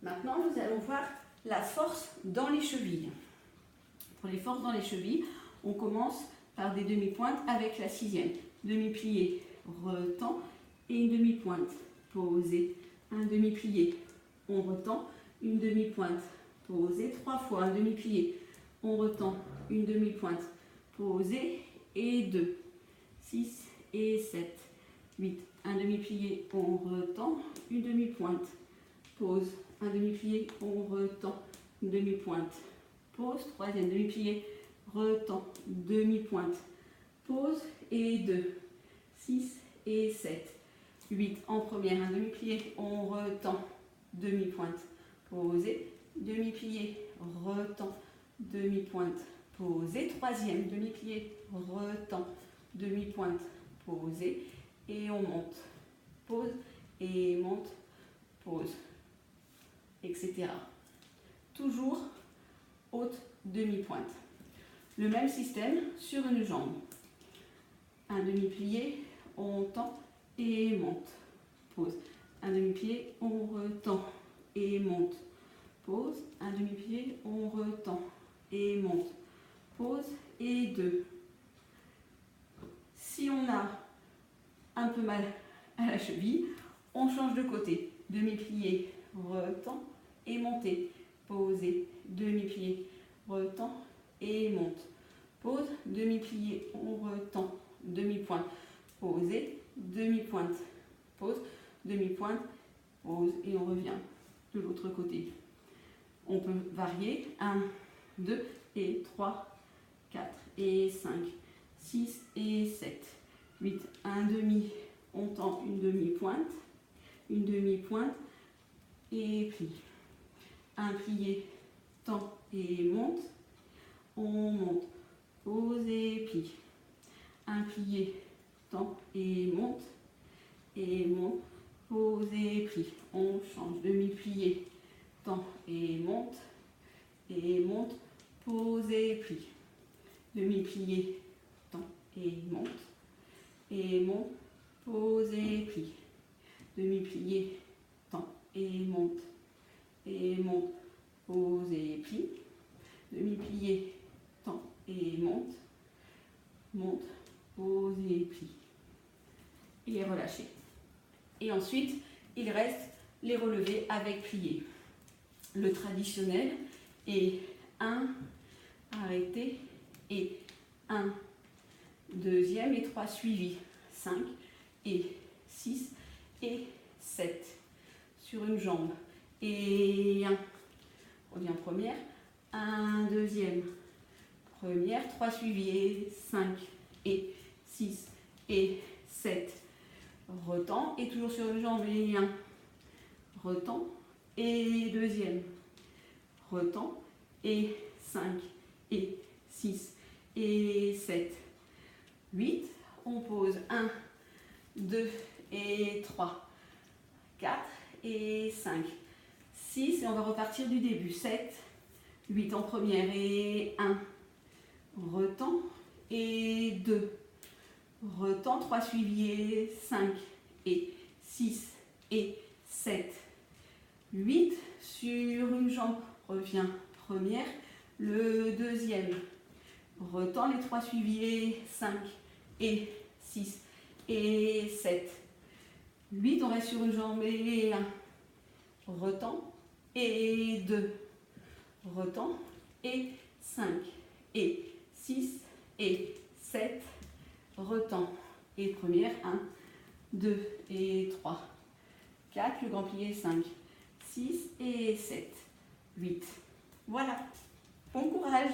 Maintenant, nous allons voir la force dans les chevilles. Pour les forces dans les chevilles, on commence par des demi-pointes avec la 6e. Demi-plié, retend et une demi-pointe. Posé, un demi-plié. On retend, une demi-pointe. Posé, 3 fois, un demi-plié. On retend, une demi-pointe. Posé et 2. 6 et 7. 8. Un demi-plié, on retend, une demi-pointe. Pose, un demi-plié, on retend, une demi-pointe. Pose, 3e demi-plié, retend, demi-pointe. Pose et 2. 6 et 7. 8 en première, un demi-plié, on retend, demi-pointe. Posé, demi-plié, retend, demi-pointe. Posé, 3e demi-plié, retend, demi-pointe. Posé et on monte. Pose et monte, pose, etc. Toujours haute demi-pointe. Le même système sur une jambe. Un demi-plié, on tend et monte. Pose. Un demi-plié, on retend et monte. Pose. Un demi-plié, on retend et monte. Pose et 2. Si on a un peu mal à la cheville, on change de côté. Demi-plié, retend et montez. Posez, demi-plié, retend et monte. Pose, demi-plié, on retend, demi-pointe. Posez, demi-pointe. Pose, demi-pointe, pose et on revient de l'autre côté. On peut varier 1, 2 et 3, 4 et 5, 6 et 7, 8, un demi, on tend une demi-pointe et plie. Un plié, tend et monte, on monte, pose et plie. Un plié, tend et monte, pose et plie. On change, demi-plié, tend et monte, pose et plie. Demi-plié, tend et monte, pose et plie. Demi-plié, tend et monte, pose et plie. Demi-plié, tend et monte, pose et plie. Et relâchez. Et ensuite, il reste les relevés avec plié. Le traditionnel est 1, arrêté, et 1, deuxième et 3 suivis. 5 et 6 et 7 sur une jambe. Et 1, revient première, 1, deuxième, première, 3 suivis, et 5 et 6 et 7. Retend, et toujours sur une jambe, et 1, retend, et deuxième, retend, et 5 et 6 et 7. 8, on pose 1, 2 et 3, 4 et 5, 6 et on va repartir du début. 7, 8 en première et 1, retend et 2, retend, 3 suivis et 5 et 6 et 7, 8 sur une jambe, revient première, le deuxième, retend les 3 suivis et 5 et 6 et 7, 8, on reste sur une jambe et 1, retend et 2, retend et 5 et 6 et 7, retend et première, 1, 2 et 3, 4, le grand plié, 5, 6 et 7, 8. Voilà, bon courage!